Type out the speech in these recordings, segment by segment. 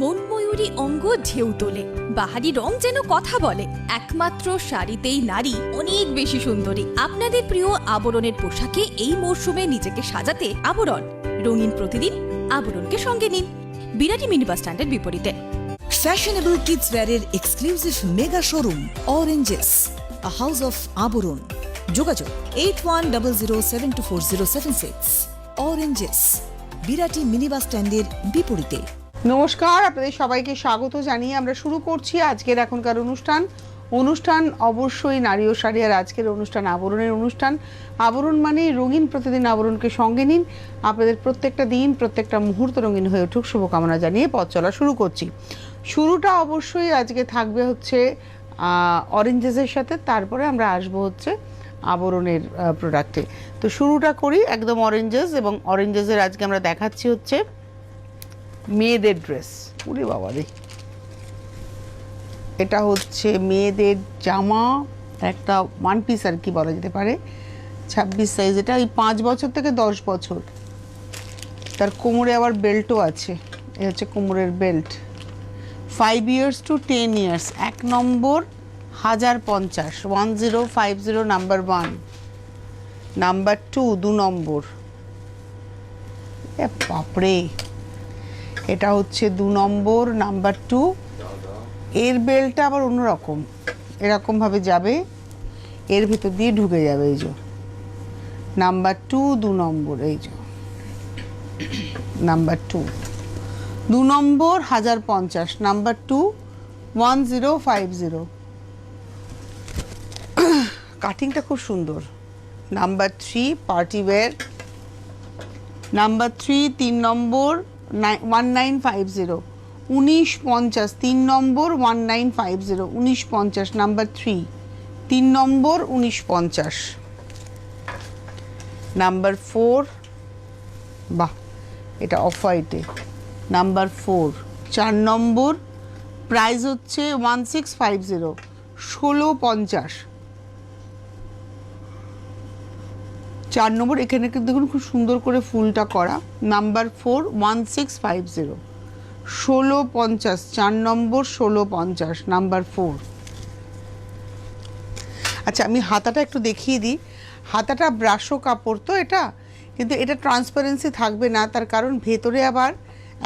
মনময়ূরী অঙ্গ ঢেউ তোলে, বাহারি রং যেন কথা বলে। একমাত্র শাড়িতেই নারী অনেক বেশি সুন্দরী। আপনাদের প্রিয় আবরণের পোশাকে এই মরশুমে নিজেকে সাজাতে আবরণ। রঙিন প্রতিদিন আবরণকে সঙ্গে নিন, বিরাটি মিনি বাস স্ট্যান্ডের বিপরীতে। Fashionable kids wear exclusive mega showroom Oranges, a house of Aburun. যোগাযোগ 8100724076. Oranges, বিরাটি মিনি বাস স্ট্যান্ডের বিপরীতে। নমস্কার, আপনাদের সবাইকে স্বাগত জানিয়ে আমরা শুরু করছি আজকের এখনকার অনুষ্ঠান অবশ্যই নারী ও শাড়ি। আর আজকের অনুষ্ঠান আবরণের অনুষ্ঠান। আবরণ মানে রঙিন প্রতিদিন আবরণকে সঙ্গে নিন। আপনাদের প্রত্যেকটা দিন প্রত্যেকটা মুহূর্ত রঙিন হয়ে উঠুক শুভকামনা জানিয়ে পথ চলা শুরু করছি। শুরুটা অবশ্যই আজকে থাকবে হচ্ছে অরেঞ্জেসের সাথে, তারপরে আমরা আসবো হচ্ছে আবরণের প্রোডাক্টে। তো শুরুটা করি একদম অরেঞ্জেস, এবং অরেঞ্জেসের আজকে আমরা দেখাচ্ছি হচ্ছে মেয়েদের ড্রেস। উরে বাবা রে, এটা হচ্ছে মেয়েদের জামা, একটা ওয়ান পিস আর কি বলা যেতে পারে, 26 সাইজ। এটা এই 5 বছর থেকে 10 বছর। তার কোমরে আবার বেল্টও আছে, এ হচ্ছে কোমরের belt. 5 years to 10 years, 1 number 1050, 1050 number 1, number 2 2 নম্বর। এ বাপরে, এটা হচ্ছে 2 নম্বর নাম্বার 2। এর বেল্টটা আবার অন্যরকম, এরকমভাবে যাবে, এর ভিতর দিয়ে ঢুকে যাবে। এই যে নাম্বার 2 2 নম্বর, এই যে নাম্বার 2 2 নম্বর 1050, নাম্বার 2 1050। কাটিংটা খুব সুন্দর। নাম্বার 3 পার্টি ওয়্যার, নাম্বার 3 3 নম্বর 1950, 1950, 3 নম্বর 1950, 1950, নাম্বার 3 3 নম্বর 1950, নাম্বার 4, বাহ এটা অফ হোয়াইটে, নাম্বার 4 4 নম্বর, প্রাইস হচ্ছে 1650, 1650, 4 নম্বর। এখানে দেখুন খুব সুন্দর করে ফুলটা করা। নাম্বার 4 1650, 1650, 4 নম্বর 1650, নাম্বার 4। আচ্ছা, আমি হাতাটা একটু দেখিয়ে দিই। হাতাটা ব্রাশো কাপড় তো এটা, কিন্তু এটা ট্রান্সপারেন্সি থাকবে না, তার কারণ ভেতরে আবার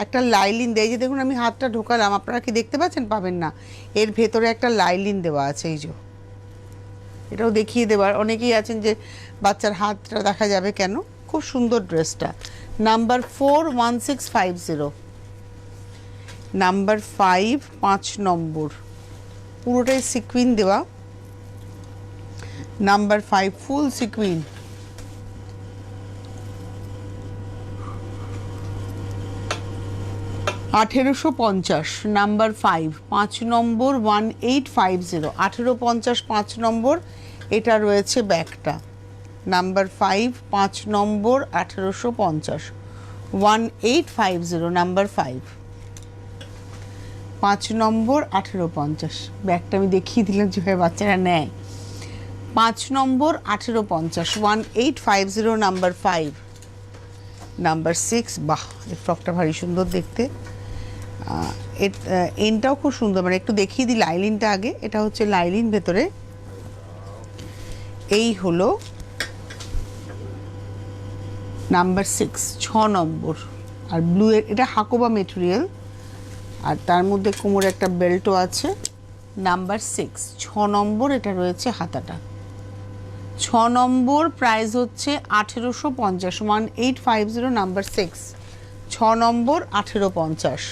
একটা লাইলিন দেয়। যে দেখুন আমি হাতটা ঢোকালাম, আপনারা কি দেখতে পাচ্ছেন? পাবেন না, এর ভেতরে একটা লাইলিন দেওয়া আছে। এই যে এটাও দেখিয়ে দেওয়ার, অনেকেই আছেন যে বাচ্চার হাতটা দেখা যাবে কেন। খুব সুন্দর ড্রেসটা। নাম্বার 4 1650, নাম্বার 5 5 নম্বর, পুরোটাই সিকুইন দেওয়া। নাম্বার 5 ফুল সিকুইন, 1850, নাম্বার 5 5 নম্বর 1850, 1850, 5 নম্বর। এটা রয়েছে ব্যাগটা। নাম্বার 5 5 নম্বর 1850, 1850, নাম্বার 5 5 নম্বর 1850। ব্যাগটা আমি দেখিয়ে দিলাম যেভাবে বাচ্চারা নেয়। 5 নম্বর 1850, 1850, নাম্বার 5, নাম্বার 6। বাহ, এই ফ্রকটা ভারী সুন্দর দেখতে। এনটাও খুব সুন্দর, মানে একটু দেখিয়ে দিই লাইলিনটা আগে। এটা হচ্ছে লাইলিন ভেতরে। এই হলো নাম্বার 6 6 নম্বর। আর ব্লু এর এটা হাকোবা মেটেরিয়াল, আর তার মধ্যে কোমরে একটা বেল্টও আছে। নাম্বার 6 6 নম্বর, এটা রয়েছে হাতাটা। 6 নম্বর, প্রাইস হচ্ছে 1850, 1850, নাম্বার 6 6 নম্বর 1850।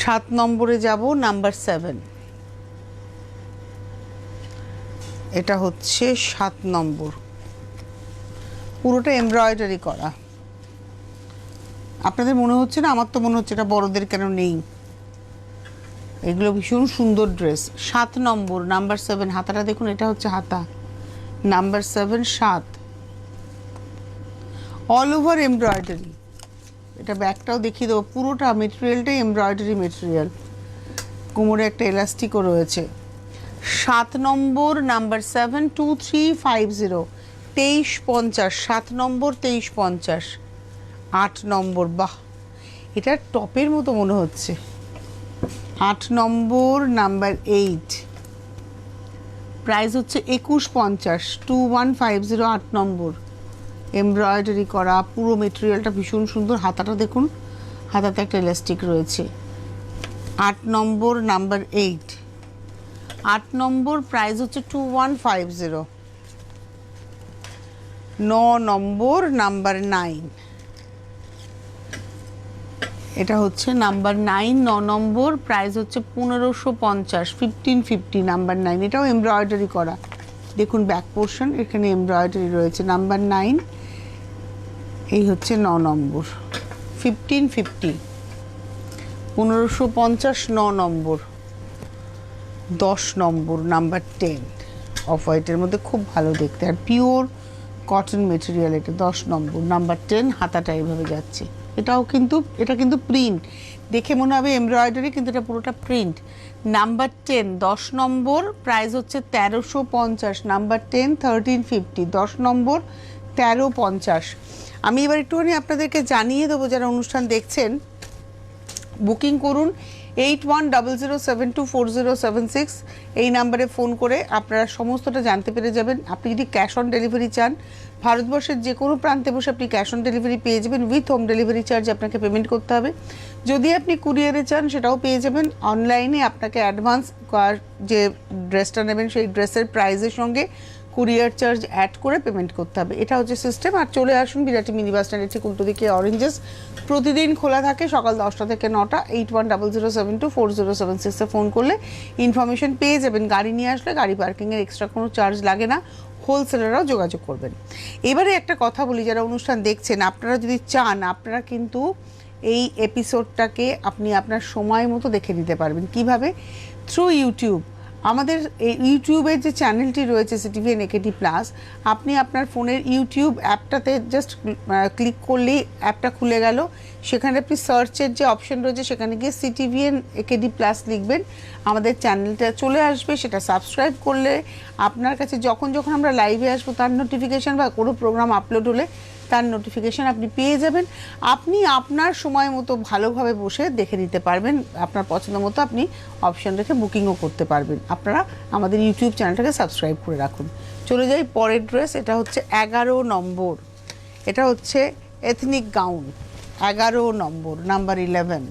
7 নম্বরে যাব, নাম্বার 7। এটা হচ্ছে 7 নম্বর, পুরোটা এমব্রয়ডারি করা। আপনাদের মনে হচ্ছে না? আমার তো মনে হচ্ছে এটা বড়দের কেন নেই। এগুলো ভীষণ সুন্দর ড্রেস। 7 নম্বর, নাম্বার 7, হাতাটা দেখুন, এটা হচ্ছে হাতা। Number 7 7, all over embroidery. এটা ব্যাগটাও দেখিয়ে দেবো, পুরোটা মেটেরিয়ালটাই এমব্রয়ডারি মেটেরিয়াল। কোমরে একটা এলাস্টিকও রয়েছে। 7 নম্বর, নাম্বার 7 2350, 2350, 7 নম্বর 2350। 8 নম্বর, বাহ এটা টপের মতো মনে হচ্ছে। 8 নম্বর নাম্বার 8, প্রাইস হচ্ছে 2150, 2150, 8 নম্বর। এমব্রয়ডারি করা, পুরো মেটেরিয়ালটা ভীষণ সুন্দর। হাতাটা দেখুন, হাতাতে একটা ইলাস্টিক রয়েছে। 8 নম্বর নাম্বার 8, 8 নম্বর, প্রাইস হচ্ছে 2150। 9 নম্বর নাম্বার 9, এটা হচ্ছে নাম্বার 9, 9 নম্বর, প্রাইস হচ্ছে 1550, 1550, নাম্বার 9। এটাও এমব্রয়ডারি করা, দেখুন ব্যাক পোর্শন, এখানে এমব্রয়ডারি রয়েছে। নাম্বার 9, এই হচ্ছে 9 নম্বর, 1550, 1550, 9 নম্বর। 10 নম্বর নাম্বার 10, অফ হোয়াইটের মধ্যে খুব ভালো দেখতে, আর পিওর কটন মেটেরিয়াল। এটা 10 নম্বর নাম্বার 10, হাতাটা এইভাবে যাচ্ছে। এটা কিন্তু প্রিন্ট, দেখে মনে হবে এমব্রয়ডারি, কিন্তু এটা পুরোটা প্রিন্ট। নাম্বার 10, 10 নম্বর, প্রাইস হচ্ছে 1350, নাম্বার 10, 1350, 10 নম্বর, 1350। আমি এবার একটুখানি আপনাদেরকে জানিয়ে দেবো, যারা অনুষ্ঠান দেখছেন বুকিং করুন 8100724076, এই নাম্বারে ফোন করে আপনারা সমস্তটা জানতে পেরে যাবেন। আপনি যদি ক্যাশ অন ডেলিভারি চান, ভারতবর্ষের যে কোনো প্রান্তে বসে আপনি ক্যাশ অন ডেলিভারি পেয়ে যাবেন, উইথ হোম ডেলিভারি চার্জ আপনাকে পেমেন্ট করতে হবে। যদি আপনি কুরিয়ারে চান সেটাও পেয়ে যাবেন। অনলাইনে আপনাকে অ্যাডভান্স যে ড্রেসটা নেবেন সেই ড্রেসের প্রাইসের সঙ্গে কুরিয়ার চার্জ অ্যাড করে পেমেন্ট করতে হবে। এটা হচ্ছে সিস্টেম। আর চলে আসুন বিরাটি মিনি বাস স্ট্যান্ডের ঠিক উল্টো দিকে অরেঞ্জেস, প্রতিদিন খোলা থাকে সকাল 10টা থেকে 9টা। 8100724076 ফোন করলে ইনফরমেশন পেয়ে যাবেন। গাড়ি নিয়ে আসলে গাড়ি পার্কিংয়ের এক্সট্রা কোনো চার্জ লাগে না, হোলসেলাররাও যোগাযোগ করবেন। এবারে একটা কথা বলি, যারা অনুষ্ঠান দেখছেন, আপনারা যদি চান, আপনারা কিন্তু এই এপিসোডটাকে আপনি আপনার সময় মতো দেখে নিতে পারবেন। কিভাবে? Through YouTube. আমাদের এই ইউটিউবের যে চ্যানেলটি রয়েছে সিটিভিএন একেডি প্লাস, আপনি আপনার ফোনের ইউটিউব অ্যাপটাতে জাস্ট ক্লিক করলেই অ্যাপটা খুলে গেল। সেখানে আপনি সার্চের যে অপশন রয়েছে সেখানে গিয়ে সিটিভিএন একেডি প্লাস লিখবেন, আমাদের চ্যানেলটা চলে আসবে। সেটা সাবস্ক্রাইব করলে আপনার কাছে যখন যখন আমরা লাইভে আসবো তার নোটিফিকেশান, বা কোনো প্রোগ্রাম আপলোড হলে তার নোটিফিকেশান আপনি পেয়ে যাবেন। আপনি আপনার সময় মতো ভালোভাবে বসে দেখে নিতে পারবেন, আপনার পছন্দ মতো আপনি অপশন রেখে বুকিংও করতে পারবেন। আপনারা আমাদের ইউটিউব চ্যানেলটাকে সাবস্ক্রাইব করে রাখুন। চলে যাই পরের ড্রেস। এটা হচ্ছে 11 নম্বর, এটা হচ্ছে এথনিক গাউন। 11 নম্বর, নাম্বার 11,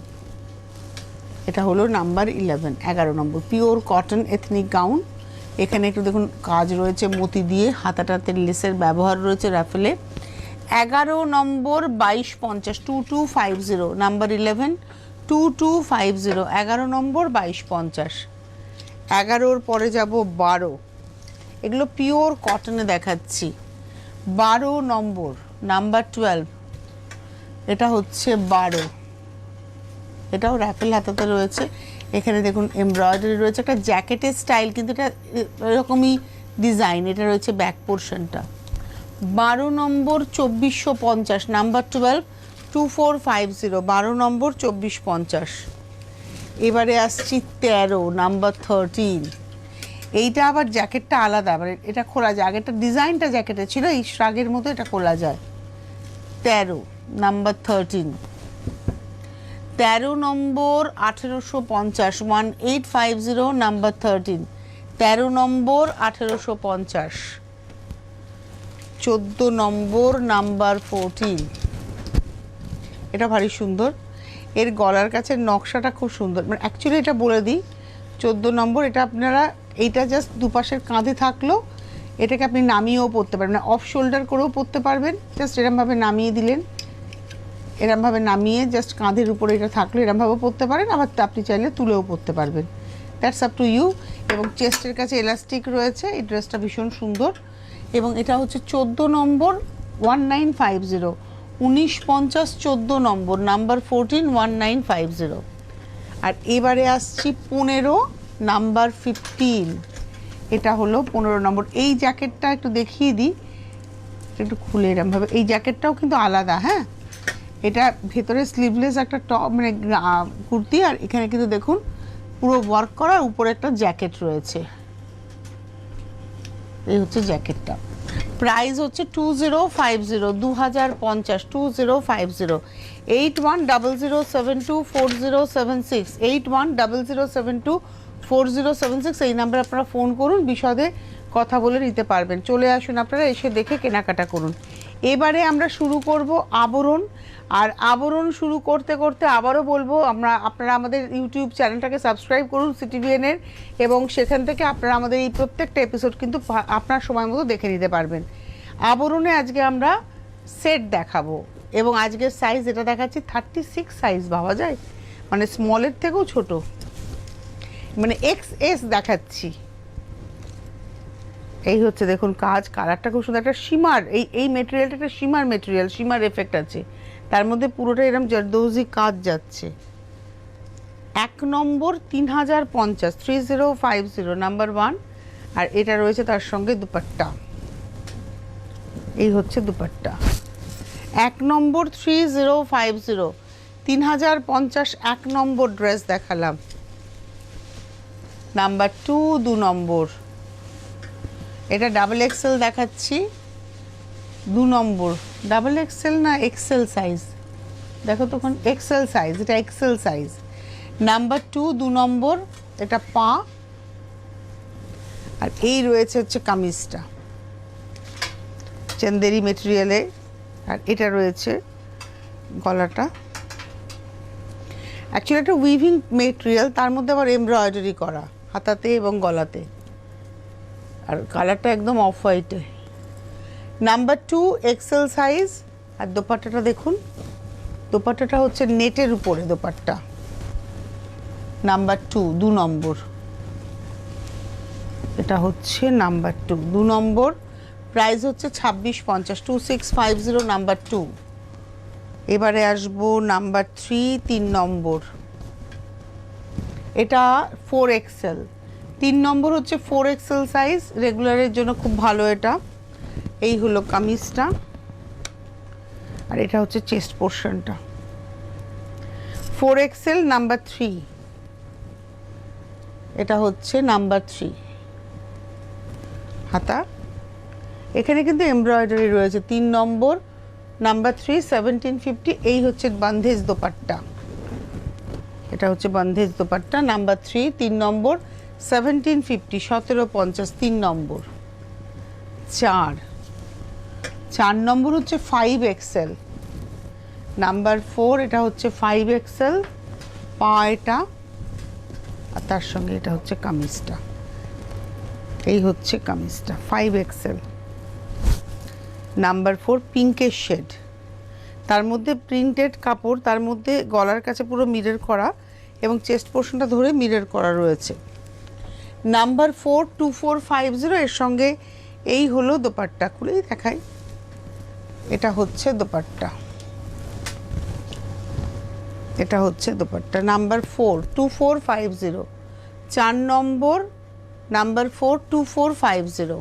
এটা হলো নাম্বার 11, 11 নম্বর, পিওর কটন এথনিক গাউন। এখানে একটু দেখুন কাজ রয়েছে মোতি দিয়ে, হাতাটাতে লেসের ব্যবহার রয়েছে রাফেলে। 11 নম্বর, 2250, 2250, নাম্বার 11, 2250, 11 নম্বর, 2250। 11-র পরে যাব 12, এগুলো পিওর কটনে দেখাচ্ছি। 12 নম্বর, নাম্বার 12, এটা হচ্ছে 12, এটাও র্যাফেল হাতাতে রয়েছে। এখানে দেখুন এমব্রয়ডারি রয়েছে, একটা জ্যাকেটের স্টাইল, কিন্তু এটা এরকমই ডিজাইন। এটা রয়েছে ব্যাক পোর্শনটা। 12 নম্বর, 2450, নাম্বার 12, 2450, 12 নম্বর, 2450। এবারে আসছি 13, নাম্বার 13, এইটা আবার জ্যাকেটটা আলাদা, মানে এটা খোলা যায়। আগেরটা ডিজাইনটা জ্যাকেটে ছিল, এই শ্রাগের মতো এটা খোলা যায়। 13, নাম্বার 13, 13 নম্বর, 1850, 1850, নাম্বার 13, 13 নম্বর, 1850। 14 নম্বর, নাম্বার 14, এটা ভারী সুন্দর। এর গলার কাছে নকশাটা খুব সুন্দর, মানে অ্যাকচুয়ালি এটা বলে দিই 14 নম্বর, এটা আপনারা এইটা জাস্ট দুপাশের কাঁধে থাকলো, এটাকে আপনি নামিয়েও পরতে পারবেন, মানে অফ শোল্ডার করেও পরতে পারবেন। জাস্ট এরমভাবে নামিয়ে দিলেন, এরমভাবে নামিয়ে জাস্ট কাঁধের উপরে এটা থাকলো, এরমভাবেও পরতে পারেন, আবার আপনি চাইলে তুলেও পরতে পারবেন। That's up to you. এবং চেস্টের কাছে এলাস্টিক রয়েছে। এই ড্রেসটা ভীষণ সুন্দর। এবং এটা হচ্ছে 14 নম্বর, 1950, 1950, 14 নম্বর, নাম্বার 14, 1950। আর এবারে আসছি 15, নাম্বার 15, এটা হলো 15 নম্বর। এই জ্যাকেটটা একটু দেখিয়ে দিই, একটু খুলে এরমভাবে। এই জ্যাকেটটাও কিন্তু আলাদা, হ্যাঁ, এটা ভেতরে স্লিভলেস একটা টপ, মানে কুর্তি, আর এখানে কিন্তু দেখুন পুরো ওয়ার্ক করা, উপরে একটা জ্যাকেট রয়েছে। এই হচ্ছে জ্যাকেটটা। প্রাইস হচ্ছে 2050, 2050, 2050, 8100724076, 8100724076, এই নাম্বারে আপনারা ফোন করুন, বিশদে কথা বলে নিতে পারবেন। চলে আসুন আপনারা, এসে দেখে কেনাকাটা করুন। এবারে আমরা শুরু করব আবরণ। আর আবরণ শুরু করতে করতে আবারও বলবো, আপনারা আমাদের ইউটিউব চ্যানেলটাকে সাবস্ক্রাইব করুন সিটিভিএনের, এবং সেখান থেকে আপনারা আমাদের এই প্রত্যেকটা এপিসোড কিন্তু আপনার সময় মতো দেখে নিতে পারবেন। আবরণে আজকে আমরা সেট দেখাবো, এবং আজকের সাইজ এটা দেখাচ্ছি 36 সাইজ, ভাবা যায়, মানে স্মলের থেকেও ছোট, মানে XS দেখাচ্ছি। এই হচ্ছে দেখুন কাজ, কালারটা খুব সুন্দর, একটা শিমার, এই মেটেরিয়ালটা একটা শিমার মেটেরিয়াল, শিমার এফেক্ট আছে তার মধ্যে, পুরোটা এরকম জারদৌজি কাজ যাচ্ছে। 1 নম্বর 3050, 3050 নাম্বার 1। আর এটা রয়েছে তার সঙ্গে দুপাট্টা, এই হচ্ছে দুপাট্টা। 1 নম্বর 3050, 3050, 1 নম্বর ড্রেস দেখালাম। নাম্বার 2, 2 নম্বর, এটা ডাবল এক্সেল দেখাচ্ছি, 2 নম্বর, ডাবল এক্সেল না এক্সেল সাইজ, দেখো তখন এক্সেল সাইজ, এটা এক্সেল সাইজ। নাম্বার 2, 2 নম্বর, এটা পা। আর এই রয়েছে হচ্ছে কামিজটা চন্দেরি মেটেরিয়ালে, আর এটা রয়েছে গলাটা, অ্যাকচুয়ালি একটা উইভিং মেটেরিয়াল, তার মধ্যে আবার এমব্রয়ডারি করা হাতাতে এবং গলাতে, আর কালারটা একদম অফ হোয়াইটে। Number 2 XL size. আর দোপাট্টাটা দেখুন, দোপাট্টাটা হচ্ছে নেটের উপরে দোপাট্টা। নাম্বার 2, 2 নম্বর, এটা হচ্ছে নাম্বার 2, 2 নম্বর। প্রাইস হচ্ছে 2650, 2650 নাম্বার 2। এবারে আসবো নাম্বার 3, 3 নম্বর, এটা 4XL, 3 নম্বর হচ্ছে 4XL সাইজ, রেগুলারের জন্য খুব ভালো এটা। এই হলো কামিজটা, আর এটা হচ্ছে চেস্ট পোর্শনটা। 4XL নাম্বার 3, এটা হচ্ছে নাম্বার 3 হাতা। এখানে কিন্তু এমব্রয়ডারি রয়েছে। 3 নম্বর, নাম্বার 3, 1750। এই হচ্ছে বান্ধেজ দোপাট্টা, এটা হচ্ছে বান্ধেজ দোপাট্টা। নাম্বার 3, 3 নম্বর, 1750, 1750, 3 নম্বর। 4 নম্বর হচ্ছে 5XL, নাম্বার 4, এটা হচ্ছে 5XL পা এটা, আর তার সঙ্গে এটা হচ্ছে কামিজটা, এই হচ্ছে কামিজটা 5XL। নাম্বার 4 পিঙ্কের শেড, তার মধ্যে প্রিন্টেড কাপড়, তার মধ্যে গলার কাছে পুরো মিরর করা এবং চেস্ট পোর্শনটা ধরে মিরর করা রয়েছে। নাম্বার 4, 2450, এর সঙ্গে এই হলো দোপাট্টা, খুলেই দেখাই, এটা হচ্ছে দোপাট্টা, এটা হচ্ছে দোপাট্টা। নাম্বার 4, 2450, 4 নম্বর, নাম্বার 4, 2450।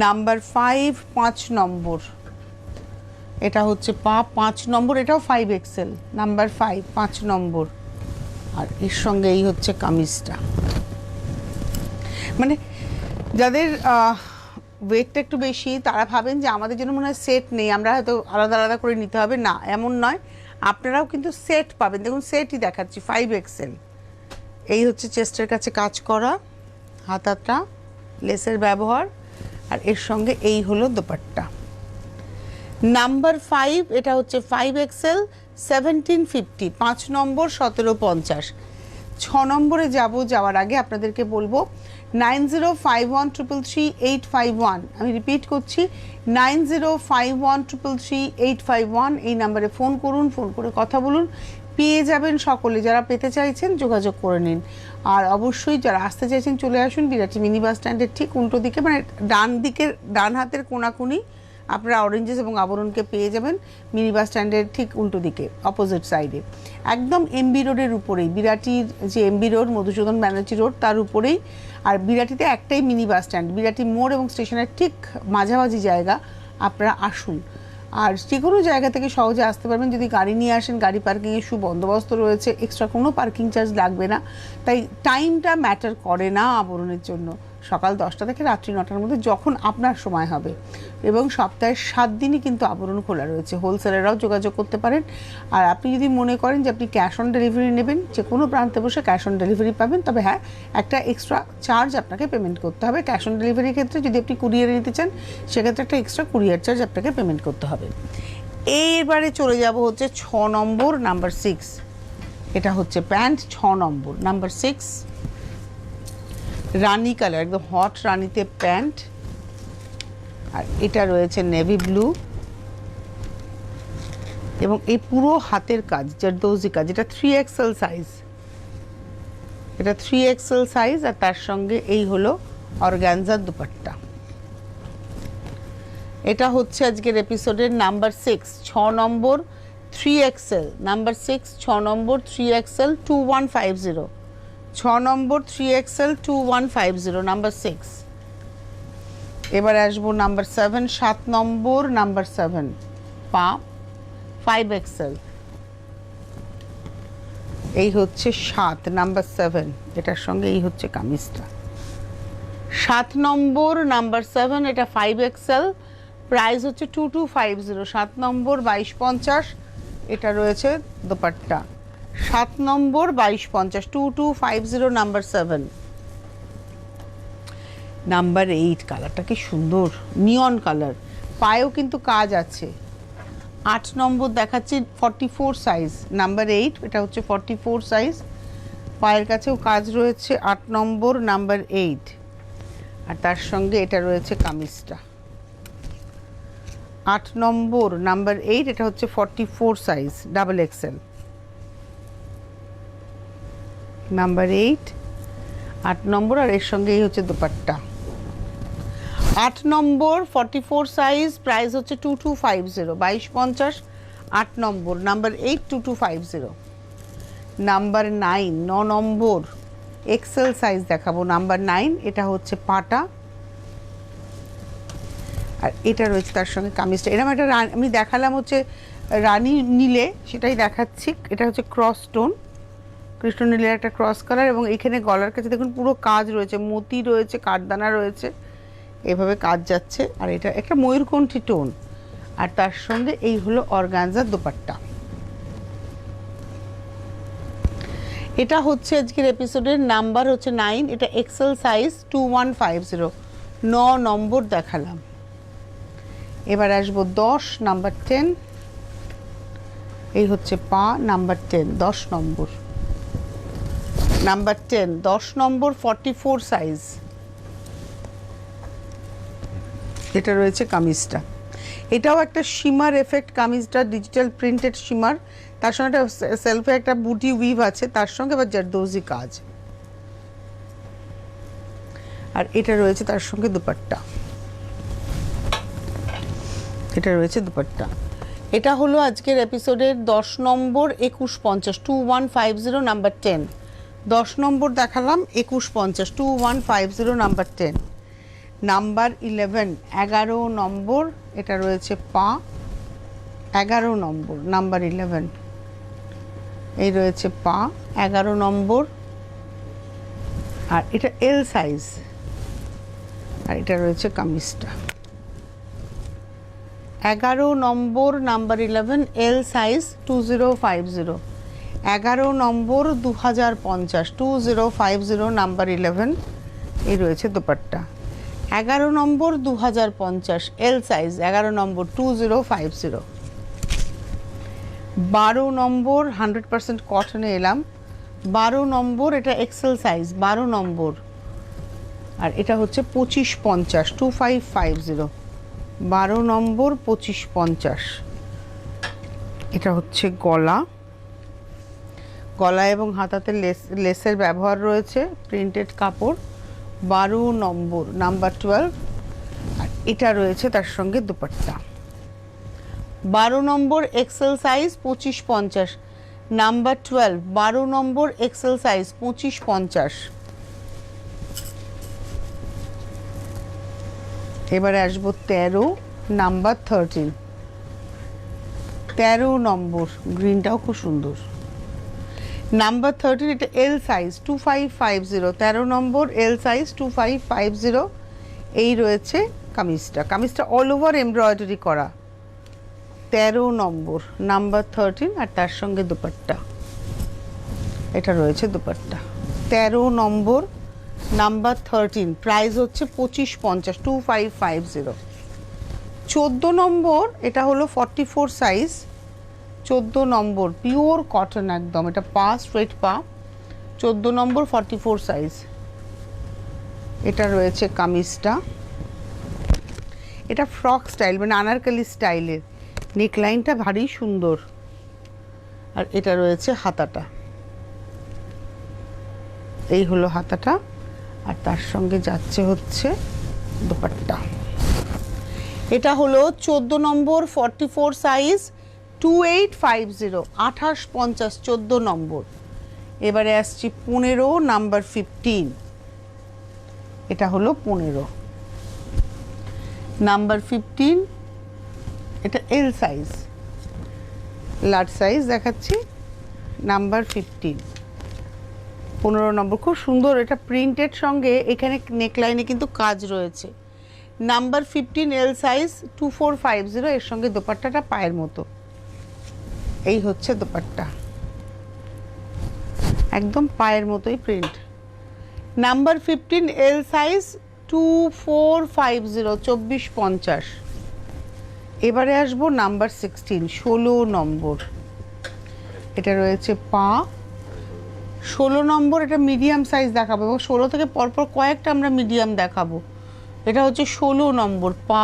নাম্বার 5, 5 নম্বর, এটা হচ্ছে পা, 5 নম্বর, এটাও 5XL, নাম্বার 5, 5 নম্বর। আর এর সঙ্গে এই হচ্ছে কামিজটা। মানে যাদের ওয়েটটা একটু বেশি, তারা ভাবেন যে আমাদের জন্য মনে হয় সেট নেই, আমরা হয়তো আলাদা আলাদা করে নিতে হবে, না এমন নয়, আপনারাও কিন্তু সেট পাবেন। দেখুন সেটই দেখাচ্ছি, 5XL। এই হচ্ছে চেস্টের কাছে কাজ করা, হাতাটা লেসের ব্যবহার, আর এর সঙ্গে এই হলো দোপাট্টা। নাম্বার 5, এটা হচ্ছে 5XL, 1750, 5 নম্বর, 1750। 6 নম্বরে যাওয়ার আগে আপনাদেরকে বলবো 9051333851, আমি রিপিট করছি 9051333851, এই নাম্বারে ফোন করুন, ফোন করে কথা বলুন, পেয়ে যাবেন সকলে। যারা পেতে চাইছেন যোগাযোগ করে নিন, আর অবশ্যই যারা আসতে চাইছেন চলে আসুন বিরাটি মিনি বাস স্ট্যান্ডের ঠিক উল্টো দিকে, মানে ডান হাতের কোনাকুনি আপনারা অরেঞ্জেস এবং আবরণকে পেয়ে যাবেন মিনি বাস স্ট্যান্ডের ঠিক উল্টো দিকে অপোজিট সাইডে, একদম এমবি রোডের উপরেই, বিরাটির যে MB road, Madhusudan Banerjee road, তার উপরেই। আর বিরাটিতে একটাই মিনি বাস স্ট্যান্ড, বিরাটি মোড় এবং স্টেশনের ঠিক মাঝামাঝি জায়গা, আপনারা আসুন। আর যে কোনো জায়গা থেকে সহজে আসতে পারবেন। যদি গাড়ি নিয়ে আসেন, গাড়ি পার্কিংয়ের সুবন্দোবস্ত রয়েছে, এক্সট্রা কোনো পার্কিং চার্জ লাগবে না, তাই টাইমটা ম্যাটার করে না আবরণের জন্য। সকাল 10টা থেকে রাত্রি 9টার মধ্যে, যখন আপনার সময় হবে। এবং সপ্তাহে 7 দিনই কিন্তু আবরণ খোলা রয়েছে। হোলসেলাররাও যোগাযোগ করতে পারেন। আর আপনি যদি মনে করেন যে আপনি ক্যাশ অন ডেলিভারি নেবেন, যে কোনো প্রান্তে বসে ক্যাশ অন ডেলিভারি পাবেন, তবে হ্যাঁ একটা এক্সট্রা চার্জ আপনাকে পেমেন্ট করতে হবে। ক্যাশ অন ডেলিভারির ক্ষেত্রে যদি আপনি কুরিয়ারে নিতে চান, সেক্ষেত্রে একটা এক্সট্রা কুরিয়ার চার্জ আপনাকে পেমেন্ট করতে হবে। এইবারে চলে যাব হচ্ছে 6 নম্বর, নাম্বার 6। এটা হচ্ছে প্যান্ট 6 নম্বর, নাম্বার 6, রানি কালার, একদম হট রানিতে প্যান্ট। আর এটা রয়েছে নেভি ব্লু, এবং এই পুরো হাতের কাজ, জারদৌজি কাজ, এটা 3XL সাইজ, এটা 3XL সাইজ। আর তার সঙ্গে এই হলো অর্গানজার দুপাট্টা। এটা হচ্ছে আজকের এপিসোডের নাম্বার 6, 6 নম্বর 3XL, নাম্বার 6, 6 নম্বর 3XL 2150, 6 নম্বর 3XL 2150, নাম্বার 6। এবার আসবো নাম্বার 7, 7 নম্বর, নাম্বার 7, পা 5XL। এই হচ্ছে 7, নাম্বার 7, এটার সঙ্গে এই হচ্ছে কামিজটা। 7 নম্বর, নাম্বার 7, এটা 5XL, প্রাইস হচ্ছে 2250, 7 নম্বর 2250, এটা রয়েছে দোপাট্টা। 7 নম্বর 2250, 2250, নাম্বার 7। নাম্বার 8, কালারটা কি সুন্দর, নিয়ন কালার, পায়েও কিন্তু কাজ আছে। 8 নম্বর দেখাচ্ছি, 44 সাইজ, নাম্বার 8, এটা হচ্ছে 44 সাইজ, পায়ের কাছেও কাজ রয়েছে। 8 নম্বর, নাম্বার 8, আর তার সঙ্গে এটা রয়েছে কামিজটা। 8 নম্বর, নাম্বার 8, এটা হচ্ছে 44 সাইজ, ডাবল XL, নাম্বার 8, 8 নম্বর, আর এর সঙ্গে এই হচ্ছে দুপাট্টা। 8 নম্বর 44 সাইজ, প্রাইস হচ্ছে 2250, 2250, 8 নম্বর, নাম্বার 8, 2250। নাম্বার 9, 9 নম্বর XL সাইজ দেখাবো, নাম্বার 9, এটা হচ্ছে পাটা, আর এটা রয়েছে তার সঙ্গে কামিজটা। এরকম একটা আমি দেখালাম হচ্ছে রানী নীলে, সেটাই দেখাচ্ছি। এটা হচ্ছে ক্রস স্টোন, কৃষ্ণ নীলের একটা ক্রস কালার, এবং এখানে গলার কাছে দেখুন পুরো কাজ রয়েছে, মতি রয়েছে, কাঠদানা রয়েছে, এভাবে কাজ যাচ্ছে। আর এটা একটা ময়ূরকণ্ঠী টোন, আর তার সঙ্গে এই হলো অর্গানজার দোপাট্টা। এটা হচ্ছে আজকের এপিসোডের নাম্বার হচ্ছে 9, এটা XL সাইজ 2150, 9 নম্বর দেখালাম। এবার আসবো 10, নাম্বার 10, এই হচ্ছে পা, নাম্বার 10, 10 নম্বর, নাম্বার 10, 10 নম্বর 44 সাইজ, এটা রয়েছে কামিজটা। এটাও একটা শিমার এফেক্ট, কামিজটা ডিজিটাল প্রিন্টেড শিমার, তার সঙ্গে একটা সেলফে একটা বুটি উইভ আছে, তার সঙ্গে আবার জারদৌজি কাজ, আর এটা রয়েছে তার সঙ্গে দুপাট্টা, এটা রয়েছে দুপাট্টা। এটা হলো আজকের এপিসোডের 10 নম্বর 2150, 2150, নাম্বার 10, 10 নম্বর দেখালাম, 2150, 2150, নাম্বার 10। নাম্বার 11, 11 নম্বর, এটা রয়েছে পা, 11 নম্বর, নাম্বার 11, এই রয়েছে পা, 11 নম্বর, আর এটা L সাইজ, আর এটা রয়েছে কামিজটা। 11 নম্বর, নাম্বার 11, L সাইজ 2050, 11 নম্বর 2050, 2050, নাম্বার 11, এই রয়েছে দোপাট্টা। 11 নম্বর 2050, L সাইজ, 11 নম্বর 2050। 12 নম্বর 100% কটনে এলাম, 12 নম্বর, এটা XL সাইজ, 12 নম্বর, আর এটা হচ্ছে 2550, 2550, 12 নম্বর 2550। এটা হচ্ছে গলা, গলা এবং হাতাতে লেসের ব্যবহার রয়েছে, প্রিন্টেড কাপড়, 12 নম্বর, নাম্বার 12, আর এটা রয়েছে তার সঙ্গে দুপাট্টা। 12 নম্বর XL সাইজ 2550, নাম্বার 12, 12 নম্বর XL সাইজ 2550। এবারে আসবো 13, নাম্বার 13, 13 নম্বর, গ্রিনটাও খুব সুন্দর। নাম্বার 13 এটা এল সাইজ 2550, 13 নম্বর এল সাইজ 2550। এই রয়েছে কামিজটা অল ওভার এমব্রয়ডারি করা, 13 নম্বর নাম্বার 13, আর তার সঙ্গে দুপাট্টা। এটা রয়েছে দুপাট্টা, 13 নম্বর নাম্বার 13, প্রাইস হচ্ছে 2550, 2550। 14 নম্বর এটা হলো 44 সাইজ, 14 নম্বর পিওর কটন একদম, এটা পা স্ট্রেট পা, 14 নম্বর 44 সাইজ। এটা রয়েছে কামিজটা, এটা ফ্রক স্টাইল মানে আনারকলি স্টাইলের, নেকলাইনটা ভারী সুন্দর। আর এটা রয়েছে হাতাটা, এই হলো হাতাটা, আর তার সঙ্গে যাচ্ছে হচ্ছে দুপাট্টা। এটা হলো 14 নম্বর 44 সাইজ, 2850, 2850, 14 নম্বর। এবারে আসছি 15 নাম্বার 15, এটা হলো 15 নাম্বার 15, এটা এল সাইজ, লার্জ সাইজ দেখাচ্ছি, নাম্বার 15, 15 নম্বর। খুব সুন্দর, এটা প্রিন্টেড সঙ্গে এখানে নেকলাইনে কিন্তু কাজ রয়েছে। নাম্বার 15 এল সাইজ 2450, এর সঙ্গে দোপাট্টাটা পায়ের মতো, এই হচ্ছে দোপাট্টা, একদম পায়ের মতোই প্রিন্ট। Number 15 L size 2450, 2450। এবারে আসবো নাম্বার 16, 16 নম্বর, এটা রয়েছে পা, 16 নম্বর, এটা মিডিয়াম সাইজ দেখাবো এবং 16 থেকে পরপর কয়েকটা আমরা মিডিয়াম দেখাবো। এটা হচ্ছে 16 নম্বর পা,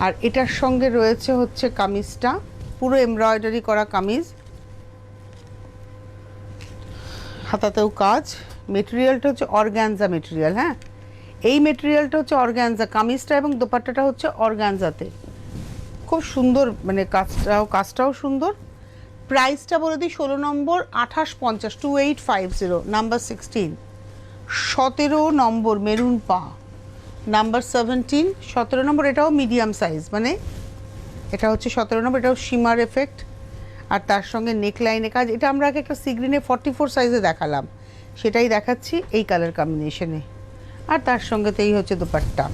আর এটার সঙ্গে রয়েছে হচ্ছে কামিজটা, পুরো এমব্রয়ডারি করা কামিজ, হাতাতেও কাজ। মেটেরিয়ালটা হচ্ছে অর্গানজা মেটেরিয়াল, হ্যাঁ এই মেটেরিয়ালটা হচ্ছে অর্গানজা, কামিজটা এবং দোপাট্টাটা হচ্ছে অর্গানজাতে, খুব সুন্দর, মানে কাজটাও সুন্দর। প্রাইসটা বলে দিই, 16 নম্বর 2850, 2850, নাম্বার 16। 17 নম্বর মেরুন পা, নাম্বার 17, 17 নম্বর, এটাও মিডিয়াম সাইজ, মানে এটা হচ্ছে 17 নম্বর, এটাও শিমার এফেক্ট, আর তার সঙ্গে নেকলাইনে কাজ। এটা আমরা আগে একটা সিগ্রিনে 44 সাইজে দেখালাম, সেটাই দেখাচ্ছি এই কালার কম্বিনেশনে, আর তার সঙ্গে তো এই হচ্ছে দুপাট্টা।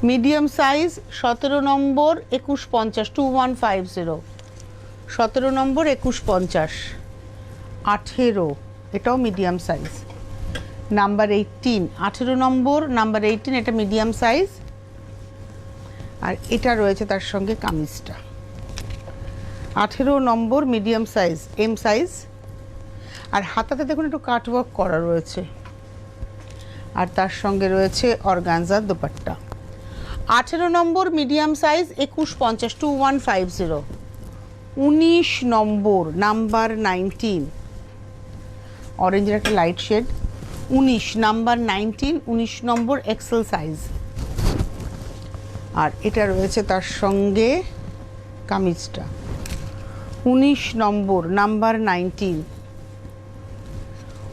মিডিয়াম সাইজ 17 নম্বর 2150, 2150, 17 নম্বর 2150, 18, এটাও মিডিয়াম সাইজ। নাম্বার 18, 18 নম্বর নাম্বার 18, এটা মিডিয়াম সাইজ, আর এটা রয়েছে তার সঙ্গে কামিজটা, 18 নম্বর মিডিয়াম সাইজ, এম সাইজ, আর হাতাতে দেখুন একটু কাটওয়ার্ক করা রয়েছে, আর তার সঙ্গে রয়েছে অর্গানজার দোপাট্টা। 18 নম্বর মিডিয়াম সাইজ 2150, 2150, 19 নম্বর নাম্বার 19, অরেঞ্জের একটা লাইট শেড, 19 নাম্বার 19, 19 নম্বর এক্সেল সাইজ, আর এটা রয়েছে তার সঙ্গে কামিজটা, 19 নম্বর নাম্বার 19,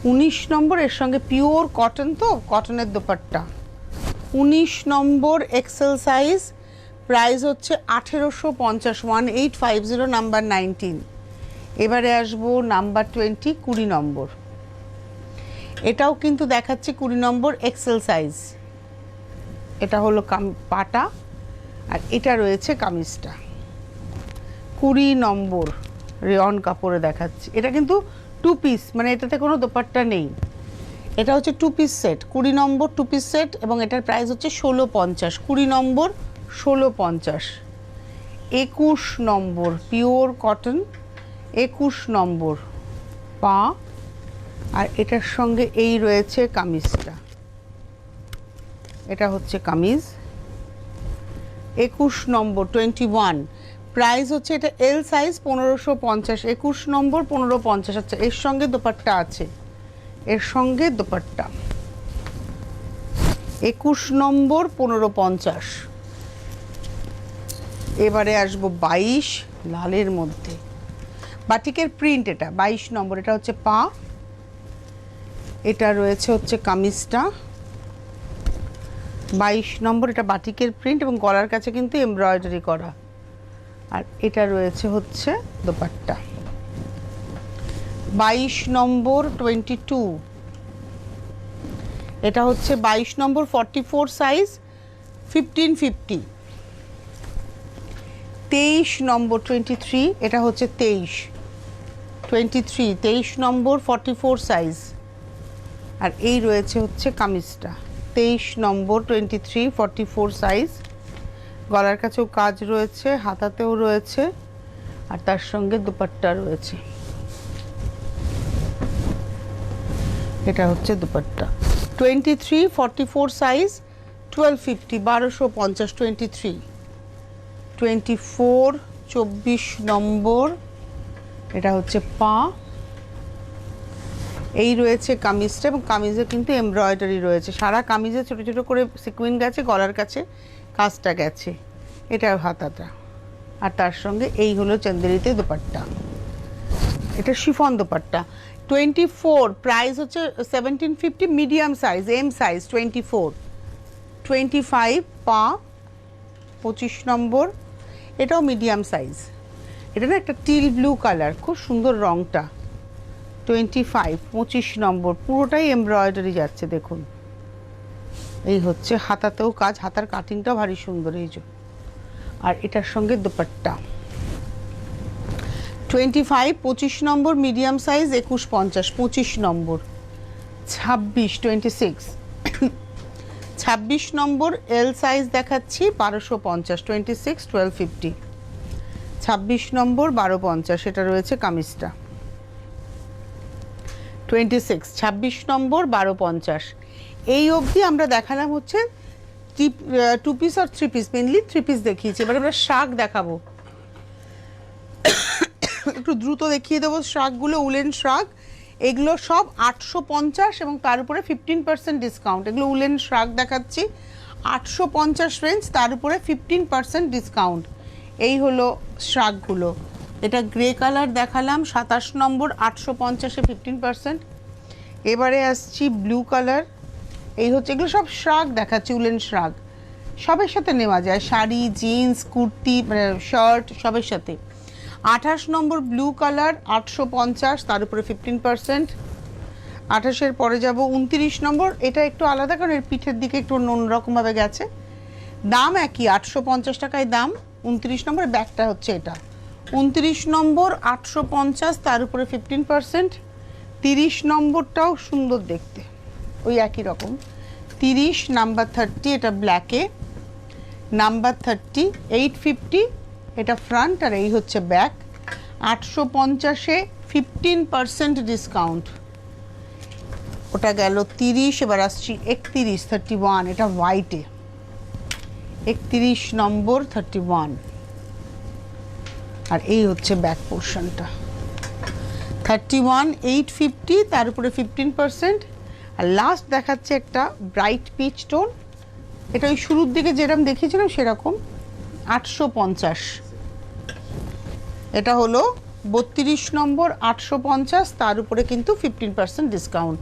19 নম্বর, এর সঙ্গে পিওর কটন, তো কটনের দোপাট্টা, 19 নম্বর এক্সেল সাইজ, প্রাইস হচ্ছে 1850, 1850, নাম্বার 19। এবারে আসবো নাম্বার 20, 20 নম্বর, এটাও কিন্তু দেখাচ্ছি 20 নম্বর এক্সেল সাইজ, এটা হলো পাটা, আর এটা রয়েছে কামিজটা, 20 নম্বর রেয়ন কাপড়ে দেখাচ্ছি। এটা কিন্তু 2 পিস, মানে এটাতে কোনো দোপাট্টা নেই, এটা হচ্ছে 2 পিস সেট, 20 নম্বর 2 পিস সেট, এবং এটার প্রাইস হচ্ছে 1650, 20 নম্বর 1650। 21 নম্বর পিওর কটন, 21 নম্বর পা, আর এটার সঙ্গে এই রয়েছে কামিজটা, এটা হচ্ছে কামিজ, 21 নম্বর 21, প্রাইস হচ্ছে এটা এল সাইজ 1550, 21 নম্বর 1550। আচ্ছা, এর সঙ্গে দোপাট্টা আছে, এর সঙ্গে দোপাট্টা, 21 নম্বর 1550। এবারে আসবো 22 লালের মধ্যে, বাটিকের প্রিন্ট, এটা 22 নম্বর, এটা হচ্ছে পা, এটা রয়েছে হচ্ছে কামিজটা, 22 নম্বর, এটা বাটিকের প্রিন্ট এবং গলার কাছে কিন্তু এমব্রয়ডারি করা, আর এটা রয়েছে হচ্ছে দোপাট্টা 22 নম্বর 22, এটা হচ্ছে 22 নম্বর 44 সাইজ 1550। 23 নম্বর 23, এটা হচ্ছে 23 নম্বর 44 সাইজ। আর এই রয়েছে হচ্ছে কামিজটা 23 নম্বর 23 44 সাইজ। গলার কাছেও কাজ রয়েছে, হাতাতেও রয়েছে, আর তার সঙ্গে দুপাট্টা রয়েছে। এটা হচ্ছে দুপাট্টা 23 44 সাইজ 1250 1250। 23 24 24 নম্বর, এটা হচ্ছে পা। এই রয়েছে কামিজটা, এবং কামিজে কিন্তু এমব্রয়ডারি রয়েছে, সারা কামিজে ছোট ছোট করে সিকুইন গেছে, গলার কাছে কাজটা গেছে। এটা হাতাটা, আর তার সঙ্গে এই হলো চন্দেরিতে দুপাট্টা। এটা শিফন দুপাট্টা 24, প্রাইস হচ্ছে 1750, মিডিয়াম সাইজ এম সাইজ 24। 25 পা 25 নম্বর, এটাও মিডিয়াম সাইজ। এটা না একটা টিল ব্লু কালার, খুব সুন্দর রংটা। 25 25 নম্বর, পুরোটাই এমব্রয়ডারি যাচ্ছে দেখুন। এই হচ্ছে হাতাতেও কাজ, হাতার কাটিংটাও ভারী সুন্দর এই যে। আর এটার সঙ্গে দুপাট্টা 25 25 নম্বর, মিডিয়াম সাইজ 2150। 25 নম্বর 26 26 26 নম্বর এল সাইজ দেখাচ্ছি 1250। 26 1250। 26 নম্বর 1250, এটা রয়েছে কামিজটা। 26 নম্বর 1250। এই অবধি আমরা দেখালাম হচ্ছে 2 পিস আর 3 পিস, মেনলি 3 পিস দেখিয়েছি। এবার আমরা শাক দেখাবো, একটু দ্রুত দেখিয়ে দেবো শাকগুলো। উলেন শাক, এগুলো সব 850 এবং তার উপরে 15% ডিসকাউন্ট। এগুলো উলেন শাক দেখাচ্ছি 850 রেঞ্জ, তার উপরে 15% ডিসকাউন্ট। এই হলো শাকগুলো। এটা গ্রে কালার দেখালাম 27 নম্বর 850-এ 15%। এবারে আসছি ব্লু কালার, এই হচ্ছে, এগুলো সব শাক দেখাচ্ছি, উলেন শাক, সবের সাথে নেওয়া যায়, শাড়ি, জিন্স, কুর্তি, মানে শার্ট, সবের সাথে। 28 নম্বর ব্লু কালার 850, তার উপরে 15%। 28-এর পরে যাব 29 নম্বর, এটা একটু আলাদা কারণ এর পিঠের দিকে একটু অন্যরকমভাবে গেছে, দাম একই 850 টাকায় দাম। 29 নম্বর ব্যাগটা হচ্ছে এটা। 29 নম্বর 850, তার উপরে 15%। 30 নম্বরটাও সুন্দর দেখতে, ওই একই রকম। 30 নাম্বার 30, এটা ব্ল্যাকে, নাম্বার 30 850, এটা ফ্রন্ট, আর এই হচ্ছে ব্যাক। 850-এ 15% ডিসকাউন্ট। ওটা গেল 30, এবার আসছি 31 31, এটা হোয়াইটে 31 নম্বর 31। আর এই হচ্ছে ব্যাক পোর্শনটা 31 850, তার উপরে 15%। আর লাস্ট দেখাচ্ছে একটা ব্রাইট পিচ টোন, এটা ওই শুরুর দিকে যেরকম দেখিয়েছিলাম সেরকম 850। এটা হলো 32 নম্বর 850, তার উপরে কিন্তু 15% ডিসকাউন্ট।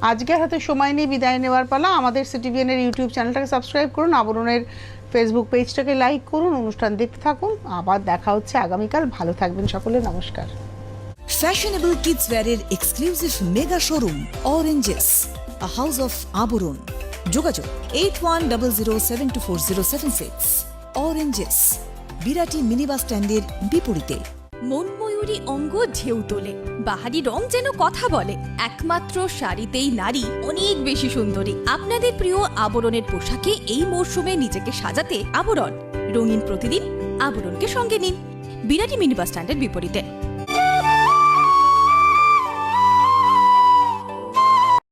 আজকের হাতে সময় নিয়ে বিদায় নেওয়ার পালা। আমাদের সিটিভিএনের ইউটিউব চ্যানেলটাকে সাবস্ক্রাইব করুন, আবরণের ফেসবুক পেজটাকে লাইক করুন, অনুষ্ঠান দেখতে থাকুন। আবার দেখা হচ্ছে আগামীকাল। ভালো থাকবেন সকলে, নমস্কার। ফ্যাশনেবল কিডস ওয়্যারের exclusive mega showroom Oranges, a house of Abaran. যোগাযোগ 8100724076। অরেঞ্জেস, বিরাটি মিনি বাস স্ট্যান্ডের বিপরীতে। মনময়ূরী অঙ্গ ঢেউ তোলে, বাহারি রং যেন কথা বলে। একমাত্র শাড়িতেই নারী অনেক বেশি সুন্দরী। আপনাদের প্রিয় আবরণের পোশাকে এই মরশুমে নিজেকে সাজাতে আবরণ। রঙিন প্রতিদিন, আবরণকে সঙ্গে নিন। বিরাটি মিনি বাস স্ট্যান্ডের বিপরীতে।